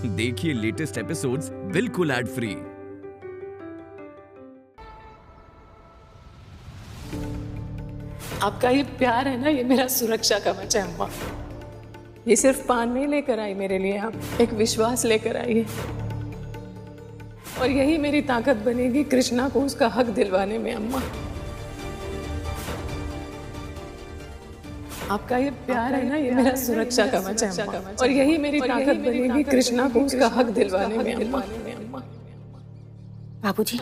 देखिए latest episodes बिल्कुल ad free. आपका ये प्यार है ना, ये मेरा सुरक्षा कवच है अम्मा। ये सिर्फ पान नहीं लेकर आई मेरे लिए, आप एक विश्वास लेकर आई है, और यही मेरी ताकत बनेगी कृष्णा को उसका हक दिलवाने में अम्मा। आपका ये प्यार है ना, ये मेरा सुरक्षा कवच है अम्मा, और यही मेरी ताकत बनेगी कृष्णा को उसका हक दिलवाने में अम्मा। बाबूजी,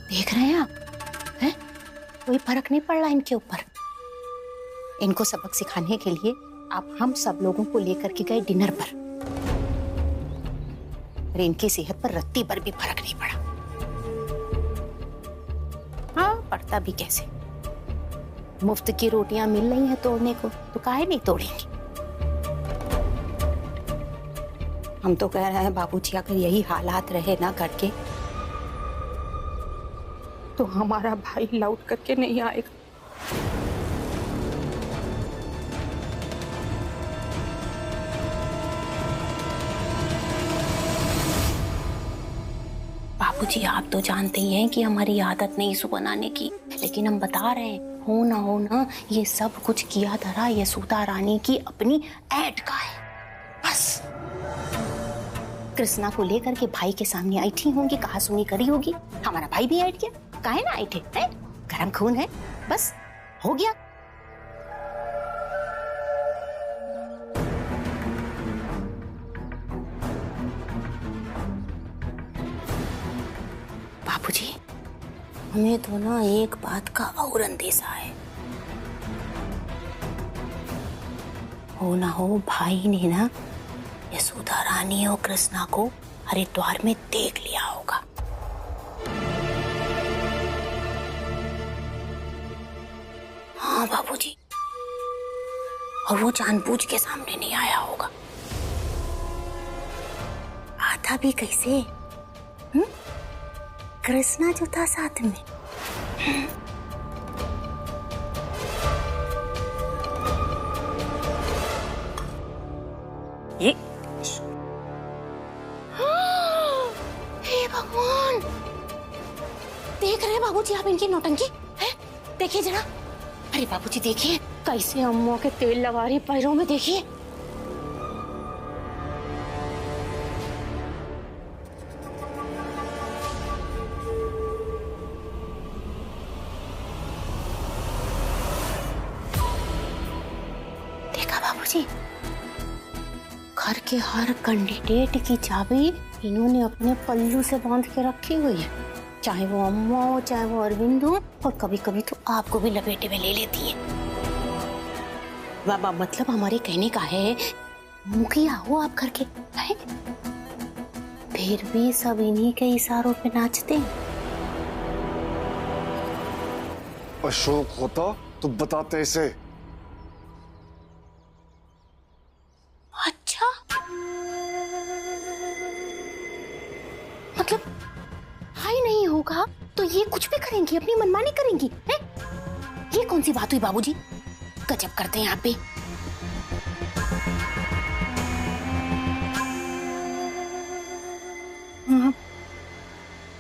देख रहे हैं आप? हैं? कोई फर्क नहीं पड़ रहा इनके ऊपर। इनको सबक सिखाने के लिए आप हम सब लोगों को लेकर के गए डिनर पर, और इनकी सेहत पर रत्ती भर भी फर्क नहीं पड़ा। हाँ, पड़ता भी कैसे? मुफ्त की रोटियां मिल रही हैं तोड़ने को, तो काहे नहीं तोड़ेंगी? हम तो कह रहे हैं बाबूजी, अगर यही हालात रहे ना घर के, तो हमारा भाई लौट करके नहीं आएगा। बाबूजी, आप तो जानते ही हैं कि हमारी आदत नहीं सु बनाने की, लेकिन हम बता रहे हैं, हो ना ये सब कुछ किया धरा यशोदा रानी की अपनी ऐड का है बस। कृष्णा को लेकर के भाई के सामने आई थी होंगी, कहा सुनी करी होगी, हमारा भाई भी ऐड किया, काहे ना ऐठे है, गरम खून है, बस हो गया। बाबूजी, हमें तो ना एक बात का और अंदेशा है, हो ना हो भाई ने ना यशोदा रानी और कृष्णा को हरिद्वार में देख लिया होगा। हाँ बाबूजी, और वो जानबूझ के सामने नहीं आया होगा। आता भी कैसे? कृष्णा जो था साथ में। ये हे भगवान, देख रहे हैं बाबूजी आप इनकी नौटंकी है? देखिए जरा, अरे बाबूजी देखिए कैसे अम्मा के तेल लगा रही पैरों में, देखिए। देखा बाबूजी, घर के हर कैंडिडेट की चाबी इन्होंने अपने पल्लू से बांध के रखी हुई है, चाहे वो अम्मा हो, चाहे वो अरविंद हो, और कभी कभी तो आपको भी लपेटे में ले लेती है। बाबा, मतलब हमारे कहने का है, मुखिया हो आप घर के, है? फिर भी सब इन्हीं के इशारों पे नाचते हैं। अशोक होता तो बताते इसे। अच्छा, मतलब भाई नहीं होगा तो ये कुछ भी करेंगी, अपनी मनमानी करेंगी, हैं? ये कौन सी बात हुई बाबूजी? गजब करते हैं आप भी।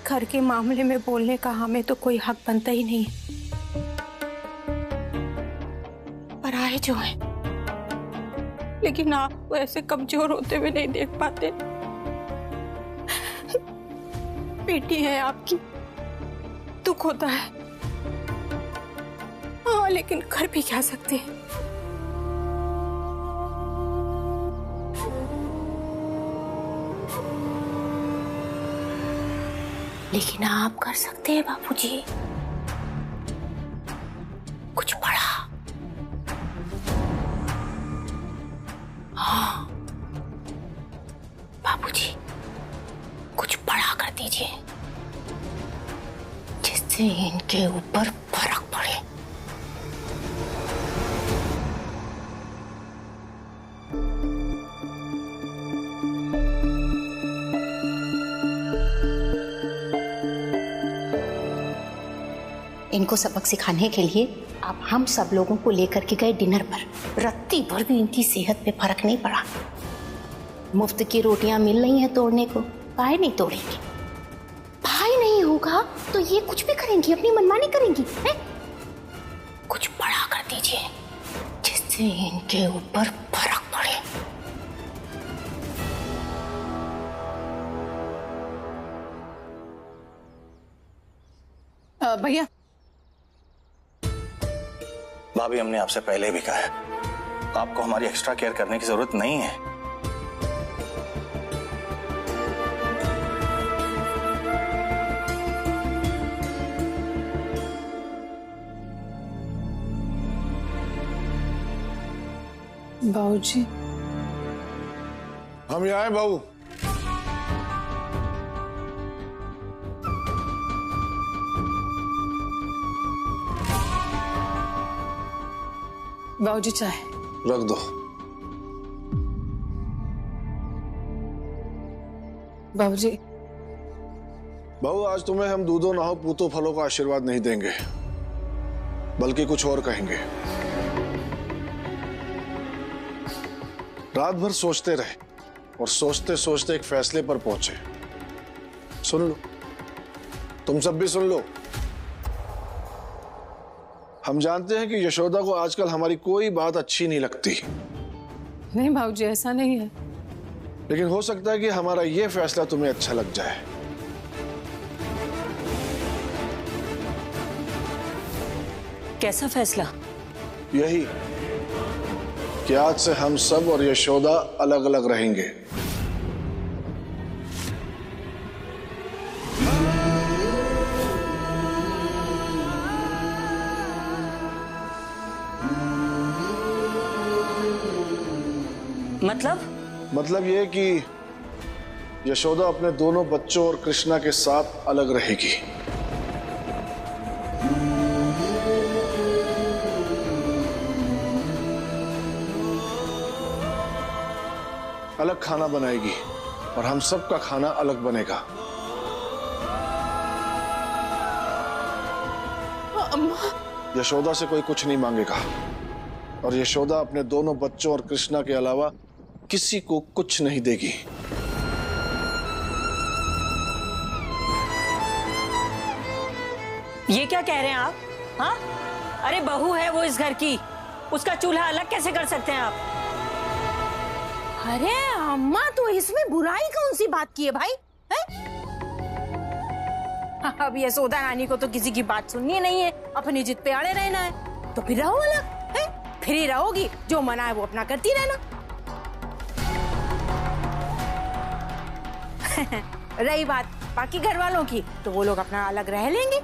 घर के मामले में बोलने का हमें तो कोई हक बनता ही नहीं, पराये जो है, लेकिन आप ऐसे कमजोर होते हुए नहीं देख पाते। बेटी है आपकी, दुख होता है, हाँ, लेकिन कर भी क्या सकते हैं। लेकिन आप कर सकते हैं बाबूजी, कुछ बड़ा। हाँ बाबूजी, कुछ बड़ा कर दीजिए जिससे इनके ऊपर फर्क पड़े। इनको सबक सिखाने के लिए आप हम सब लोगों को लेकर के गए डिनर पर, रत्ती भर भी इनकी सेहत पे फर्क नहीं पड़ा। मुफ्त की रोटियां मिल रही हैं तोड़ने को, काहे नहीं तोड़ेंगी? भाई नहीं होगा तो ये कुछ भी करेंगी, अपनी मनमानी करेंगी है? कुछ बड़ा कर दीजिए जिससे इनके ऊपर फर्क पड़े। भैया, भाभी हमने आपसे पहले भी कहा है, आपको हमारी एक्स्ट्रा केयर करने की जरूरत नहीं है। बाबूजी, हम यहाँ आए बहू। बाबूजी चाय रख दो। बाबूजी। बहू, आज तुम्हें हम दूधो नहो पूतो फलों का आशीर्वाद नहीं देंगे, बल्कि कुछ और कहेंगे। रात भर सोचते रहे और सोचते सोचते एक फैसले पर पहुंचे। सुन लो, तुम सब भी सुन लो। हम जानते हैं कि यशोदा को आजकल हमारी कोई बात अच्छी नहीं लगती। नहीं बाबूजी, ऐसा नहीं है। लेकिन हो सकता है कि हमारा यह फैसला तुम्हें अच्छा लग जाए। कैसा फैसला? यही कि आज से हम सब और यशोदा अलग अलग रहेंगे। मतलब ये कि यशोदा अपने दोनों बच्चों और कृष्णा के साथ अलग रहेगी। अलग खाना बनाएगी और हम सब का खाना अलग बनेगा। अम्मा। यशोदा से कोई कुछ नहीं मांगेगा और यशोदा अपने दोनों बच्चों और कृष्णा के अलावा किसी को कुछ नहीं देगी। ये क्या कह रहे हैं आप? हाँ? अरे बहू है वो इस घर की, उसका चूल्हा अलग कैसे कर सकते हैं आप? अरे अम्मा, तो इसमें बुराई कौन सी बात की है भाई? है? अब यशोदा रानी को तो किसी की बात सुननी नहीं है, अपनी जिद पे अड़े रहना है। तो फिर रहो अलग, है? फिर ही रहोगी, जो मना है वो अपना करती रहना। रही बात बाकी घर वालों की, तो वो लोग अपना अलग रह लेंगे।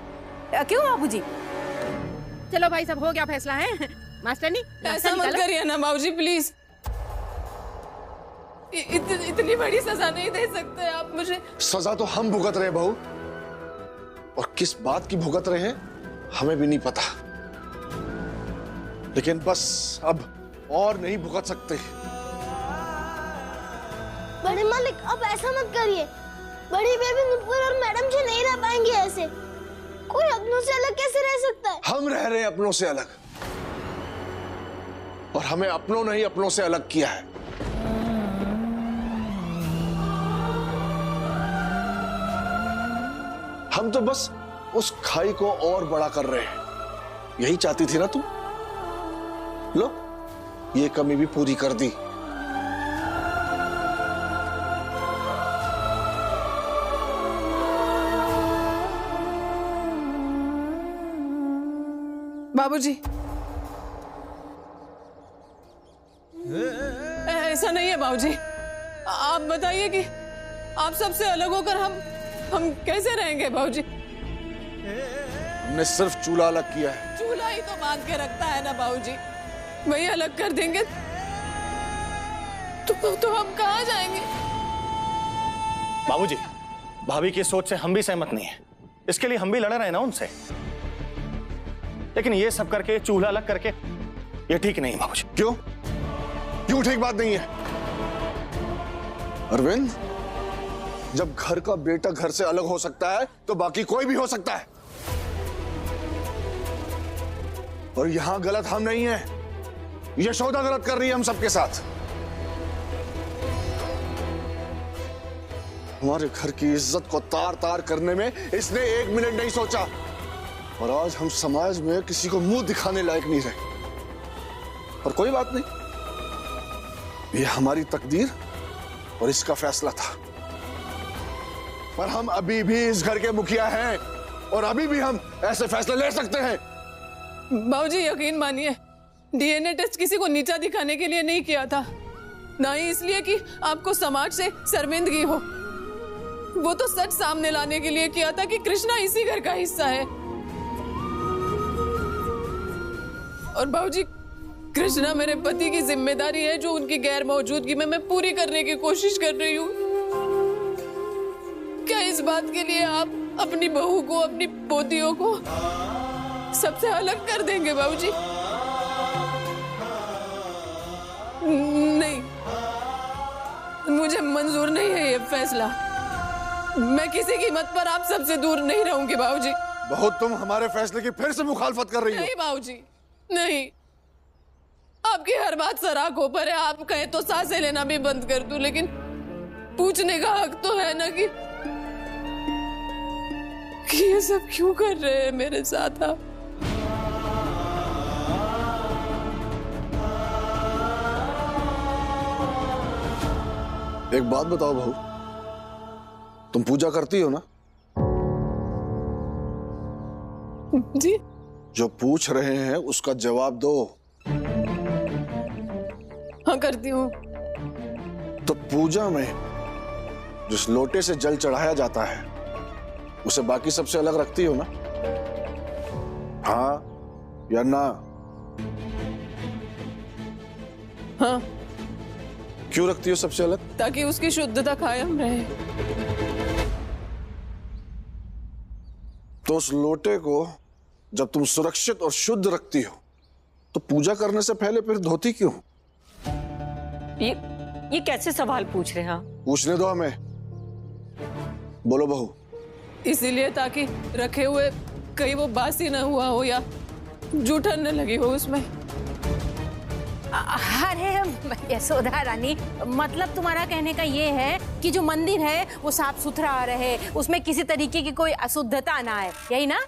क्यों बाबूजी? चलो भाई, सब हो गया फैसला है। मास्टरनी, ऐसा मत करिए ना बाबूजी, प्लीज। इतनी बड़ी सजा नहीं दे सकते आप मुझे। सजा तो हम भुगत रहे बहू, और किस बात की भुगत रहे हैं हमें भी नहीं पता। लेकिन बस अब और नहीं भुगत सकते। बड़े मालिक, अब ऐसा मत करिए। बड़ी बेबी नुपुर और मैडम जी नहीं रह पाएंगे ऐसे। कोई अपनों से अलग कैसे रह सकता है? हम रह रहे हैं अपनों से अलग, और हमें अपनों ने ही अपनों से अलग किया है। हम तो बस उस खाई को और बड़ा कर रहे हैं। यही चाहती थी ना तुम? लो, ये कमी भी पूरी कर दी। बाबूजी, ऐसा नहीं है बाबूजी। आप बताइए कि आप सबसे अलग होकर हम कैसे रहेंगे बाबूजी? हमने सिर्फ चूल्हा अलग किया है। चूल्हा ही तो बांध के रखता है ना बाबूजी, वही अलग कर देंगे तो हम कहाँ जाएंगे? बाबूजी, भाभी की सोच से हम भी सहमत नहीं है, इसके लिए हम भी लड़ रहे हैं ना उनसे। लेकिन ये सब करके, चूल्हा अलग करके, ये ठीक नहीं बाबूजी। क्यों ठीक बात नहीं है? अरविंद, जब घर का बेटा घर से अलग हो सकता है तो बाकी कोई भी हो सकता है। और यहां गलत हम नहीं है, यशोदा गलत कर रही है हम सबके साथ। हमारे घर की इज्जत को तार तार करने में इसने 1 मिनट नहीं सोचा, और आज हम समाज में किसी को मुंह दिखाने लायक नहीं रहे। पर कोई बात नहीं, ये हमारी तकदीर और इसका फैसला था। पर हम अभी भी इस घर के मुखिया हैं और अभी भी हम ऐसे फैसले ले सकते हैं। बाबूजी यकीन मानिए, डीएनए टेस्ट किसी को नीचा दिखाने के लिए नहीं किया था, ना ही इसलिए कि आपको समाज से शर्मिंदगी हो। वो तो सच सामने लाने के लिए किया था कि कृष्णा इसी घर का हिस्सा है। और बाबूजी, कृष्णा मेरे पति की जिम्मेदारी है जो उनकी गैर मौजूदगी में मैं पूरी करने की कोशिश कर रही हूँ। क्या इस बात के लिए आप अपनी बहू को, अपनी पोतियों को सबसे अलग कर देंगे बाबूजी? नहीं, मुझे मंजूर नहीं है ये फैसला। मैं किसी कीमत पर आप सबसे दूर नहीं रहूंगी बाबूजी। बहुत तुम हमारे फैसले की फिर से मुखालफत कर रही हो। नहीं बाबूजी, नहीं। आपकी हर बात सराखों पर है। आप कहे तो सांसें लेना भी बंद कर दूं, लेकिन पूछने का हक तो है ना कि ये सब क्यों कर रहे हैं मेरे साथ आप? एक बात बताओ बहू, तुम पूजा करती हो ना? जी। जो पूछ रहे हैं उसका जवाब दो। हाँ करती हूँ। तो पूजा में जिस लोटे से जल चढ़ाया जाता है उसे बाकी सबसे अलग रखती हो ना? हाँ या ना? हाँ। क्यों रखती हो सबसे अलग? ताकि उसकी शुद्धता कायम रहे। तो उस लोटे को जब तुम सुरक्षित और शुद्ध रखती हो तो पूजा करने से पहले फिर धोती क्यों? ये कैसे सवाल पूछ रहे हैं? पूछने दो हमें। बोलो बहू। इसीलिए ताकि रखे हुए कहीं वो बासी न हुआ हो या जूठन न लगी हो उसमें। अरे यशोदा रानी, मतलब तुम्हारा कहने का ये है कि जो मंदिर है वो साफ सुथरा रहे, उसमें किसी तरीके की कोई अशुद्धता ना आए, यही ना?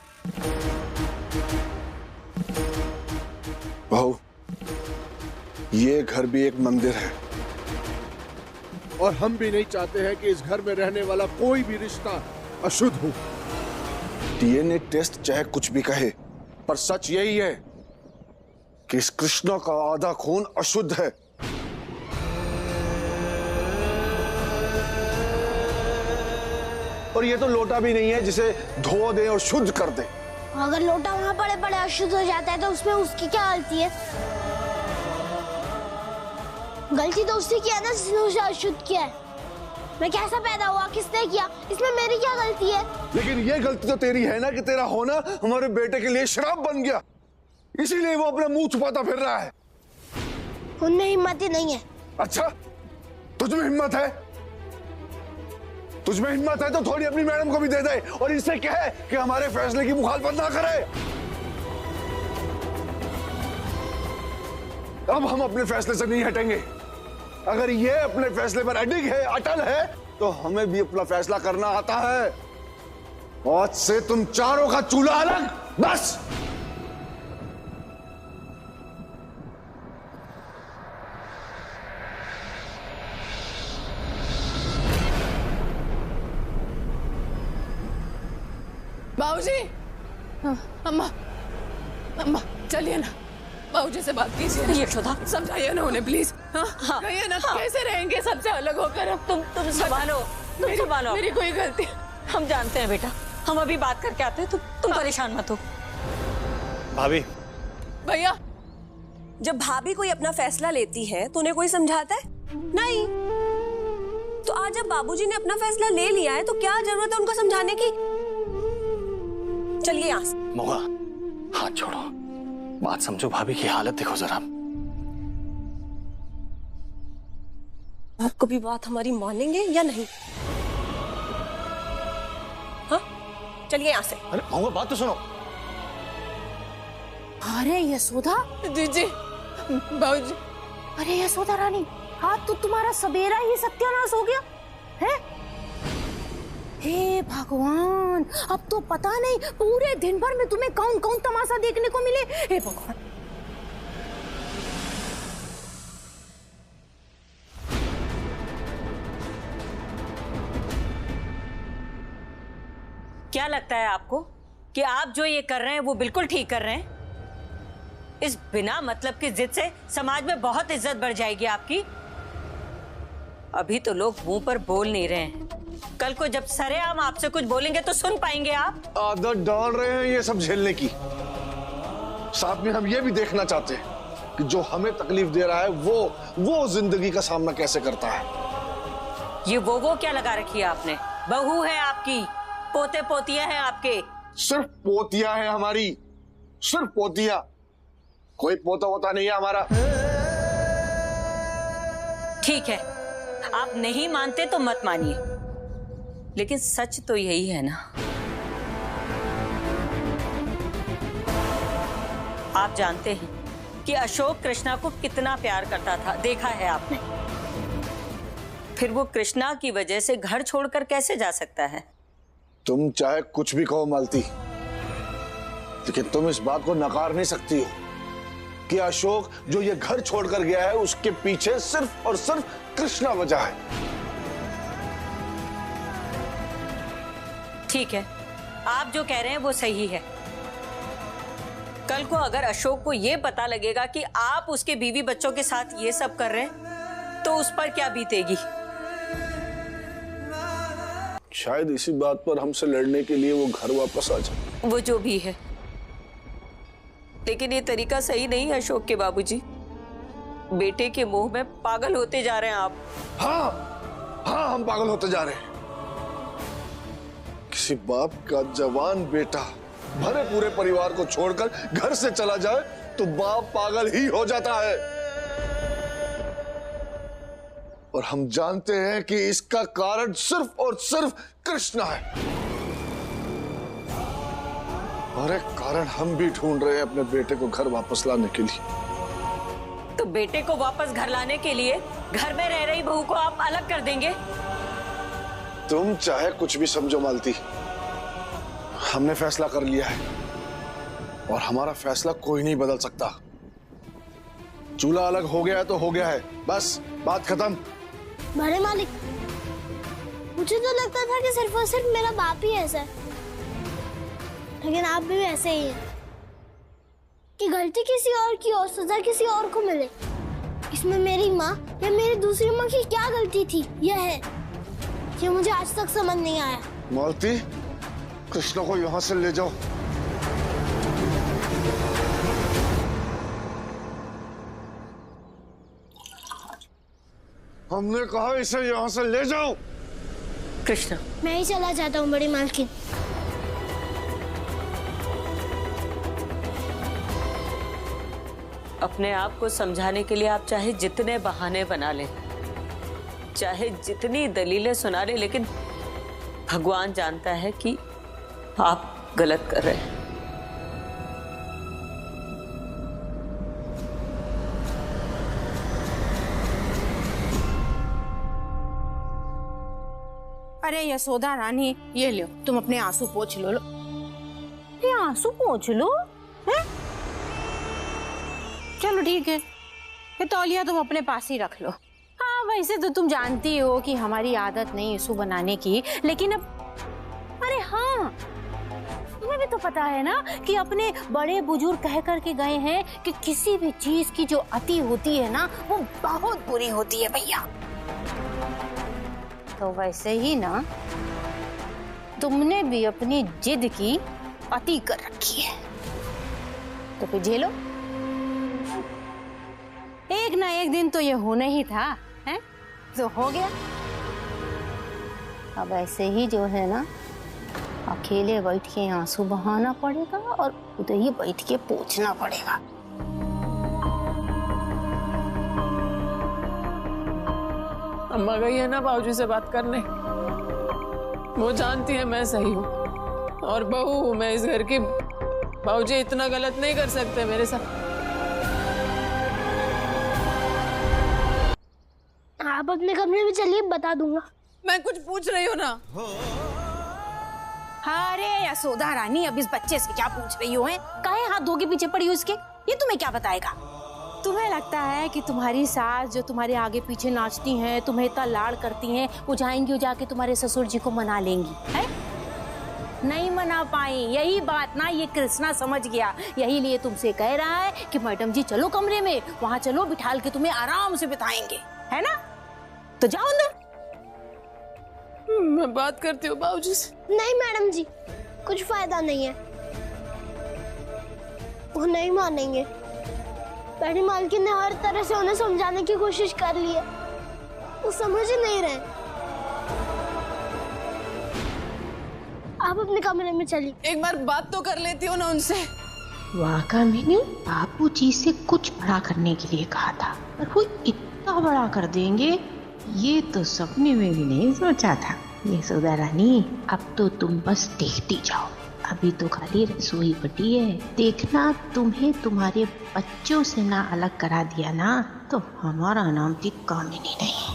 बहू, ये घर भी एक मंदिर है और हम भी नहीं चाहते हैं कि इस घर में रहने वाला कोई भी रिश्ता अशुद्ध हो। डीएनए टेस्ट चाहे कुछ भी कहे, पर सच यही है कि इस कृष्णा का आधा खून अशुद्ध है। और ये तो लोटा भी नहीं है जिसे धो दे और शुद्ध कर दे। अगर लोटा वहाँ पड़े पड़े अशुद्ध हो जाता है तो उसमें उसकी क्या गलती है? गलती तो उसने किया ना जिसने उसे अशुद्ध किया है। मैं कैसा पैदा हुआ, किसने किया, इसमें मेरी क्या गलती है? लेकिन ये गलती तो तेरी है ना कि तेरा होना हमारे बेटे के लिए श्राप बन गया, इसीलिए वो अपना मुंह छुपाता फिर रहा है। उनमें हिम्मत ही नहीं है। अच्छा, तुझमें हिम्मत है? तुझमें हिम्मत है तो थोड़ी अपनी मैडम को भी दे दे और इनसे कहे कि हमारे फैसले की मुखालफत ना करे। अब हम अपने फैसले से नहीं हटेंगे। अगर ये अपने फैसले पर अडिग है, अटल है, तो हमें भी अपना फैसला करना आता है। आज से तुम चारों का चूल्हा अलग, बस। बाबूजी, अम्मा, अम्मा चलिए ना, बाबूजी से बात कीजिए। यशोदा, समझाइए ना उन्हें प्लीज। हाँ, कहिए ना, कैसे रहेंगे सबसे अलग होकर? तुम संभालो, तुम संभालो। मेरी कोई गलती? हम जानते हैं बेटा, हम अभी बात करके आते हैं। तुम परेशान मत हो। भाभी। भैया, जब भाभी कोई अपना फैसला लेती है तो उन्हें कोई समझाता है? नहीं। तो आज जब बाबूजी ने अपना फैसला ले लिया है तो क्या जरूरत है उनको समझाने की? चलिए यहाँ से। मोगा, हाथ छोड़ो, बात समझो। भाभी की हालत देखो जरा। आपको भी बात हमारी मानेंगे या नहीं? हाँ, चलिए यहाँ से। अरे मोगा, बात तो सुनो। अरे यशोदा जी बाबूजी। अरे यशोदा रानी, आज तो तुम्हारा सवेरा ही सत्यानाश हो गया है। हे भगवान, अब तो पता नहीं पूरे दिन भर में तुम्हें कौन कौन तमाशा देखने को मिले। हे भगवान। क्या लगता है आपको कि आप जो ये कर रहे हैं वो बिल्कुल ठीक कर रहे हैं? इस बिना मतलब की जिद से समाज में बहुत इज्जत बढ़ जाएगी आपकी। अभी तो लोग मुंह पर बोल नहीं रहे हैं, कल को जब सरेआम आपसे कुछ बोलेंगे तो सुन पाएंगे आप। आदत डाल रहे हैं ये सब झेलने की। साथ में हम ये भी देखना चाहते हैं कि जो हमें तकलीफ दे रहा है वो जिंदगी का सामना कैसे करता है। ये वो क्या लगा रखी है आपने? बहू है आपकी, पोते पोतियां हैं आपके। सिर्फ पोतियां है हमारी, सिर्फ पोतियां, कोई पोता होता नहीं है हमारा। ठीक है, आप नहीं मानते तो मत मानिए, लेकिन सच तो यही है ना। आप जानते हैं कि अशोक कृष्णा को कितना प्यार करता था, देखा है आपने। फिर वो कृष्णा की वजह से घर छोड़कर कैसे जा सकता है? तुम चाहे कुछ भी कहो मालती, लेकिन तुम इस बात को नकार नहीं सकती हो कि अशोक जो ये घर छोड़कर गया है उसके पीछे सिर्फ और सिर्फ कृष्णा वजह है। ठीक है, आप जो कह रहे हैं वो सही है। कल को अगर अशोक को ये पता लगेगा कि आप उसके बीवी बच्चों के साथ ये सब कर रहे हैं तो उस पर क्या बीतेगी? शायद इसी बात पर हमसे लड़ने के लिए वो घर वापस आ जाए। वो जो भी है, लेकिन ये तरीका सही नहीं है अशोक के बाबूजी। बेटे के मोह में पागल होते जा रहे हैं आप। हाँ, हम पागल होते जा रहे हैं। किसी बाप का जवान बेटा भरे पूरे परिवार को छोड़कर घर से चला जाए तो बाप पागल ही हो जाता है। और हम जानते हैं कि इसका कारण सिर्फ और सिर्फ कृष्णा है। और एक कारण हम भी ढूंढ रहे हैं अपने बेटे को घर वापस लाने के लिए। तो बेटे को वापस घर लाने के लिए घर में रह रही बहू को आप अलग कर देंगे? तुम चाहे कुछ भी समझो मालती, हमने फैसला कर लिया है और हमारा फैसला कोई नहीं बदल सकता। चूल्हा अलग हो गया है तो हो गया है, बस बात खत्म। बड़े मालिक, मुझे तो लगता था कि सिर्फ और सिर्फ मेरा बाप ही ऐसा है, लेकिन आप भी ऐसे ही हैं कि गलती किसी और की और सजा किसी और को मिले। इसमें मेरी माँ या मेरी दूसरी माँ की क्या गलती थी, यह है कि मुझे आज तक समझ नहीं आया। मालती, कृष्णा को यहाँ से ले जाओ। हमने कहा इसे यहाँ से ले जाओ। कृष्णा, मैं ही चला जाता हूँ बड़ी मालकिन। अपने आप को समझाने के लिए आप चाहे जितने बहाने बना लें, चाहे जितनी दलीलें सुना लें, लेकिन भगवान जानता है कि आप गलत कर रहे हैं। अरे यशोदा रानी, ये लो, तुम अपने आंसू पोंछ लो। ये आंसू पोंछ लो है? चलो ठीक है, ये तौलिया तुम अपने पास ही रख लो। हाँ, वैसे तो तुम जानती हो कि हमारी आदत नहीं आंसू बनाने की, लेकिन अब अरे हाँ, तुम्हें भी तो पता है ना कि अपने बड़े बुजुर्ग कह कर के गए हैं कि किसी भी चीज की जो अति होती है ना वो बहुत बुरी होती है भैया। तो वैसे ही ना तुमने भी अपनी जिद की अति कर रखी है, तो फिर झेलो। एक ना एक दिन तो ये होना ही था, हैं? तो हो गया। अब ऐसे ही जो है ना अकेले बैठ के आंसू बहाना पड़ेगा और उधर ही बैठ के पोंछना पड़ेगा। अम्मा गई है ना बाबूजी से बात करने, वो जानती है मैं सही हूँ और बहू हूँ मैं इस घर की। बाबूजी इतना गलत नहीं कर सकते मेरे साथ। आप अपने कमरे में चलिए, बता दूंगा। मैं कुछ पूछ रही हूँ ना। अरे यशोदा रानी, अब इस बच्चे से क्या पूछ रही हो? हैं काहे हाथ धो के पीछे पड़ी हो इसके? ये तुम्हें क्या बताएगा? तुम्हें लगता है कि तुम्हारी सास जो तुम्हारे आगे पीछे नाचती हैं, तुम्हें इतना लाड़ करती हैं, वो जाएंगी और जाके तुम्हारे ससुर जी को मना लेंगी? है नहीं मना पाई। यही बात ना ये कृष्णा समझ गया, यही लिए तुमसे कह रहा है कि मैडम जी चलो कमरे में, वहाँ चलो, बिठाल के तुम्हें आराम से बिठाएंगे, है ना? तो जाओ अंदर। मैं बात करती हूँ बाबूजी से। नहीं मैडम जी, कुछ फायदा नहीं है, वो नहीं मानेंगे। बड़ी मालकिन ने हर तरह से उन्हें समझाने की कोशिश कर ली है, वो समझ ही नहीं रहे। आप अपने कमरे में चलिए। एक बार बात तो कर लेती हूँ ना उनसे। वाका मैंने बाबूजी से कुछ बड़ा करने के लिए कहा था, और वो इतना बड़ा कर देंगे ये तो सपने में भी नहीं सोचा था। यशोदा रानी, अब तो तुम बस देखती जाओ, अभी तो खाली रसोई बटी है। देखना तुम्हें तुम्हारे बच्चों से ना अलग करा दिया ना तो हमारा नाम भी कामिनी नहीं।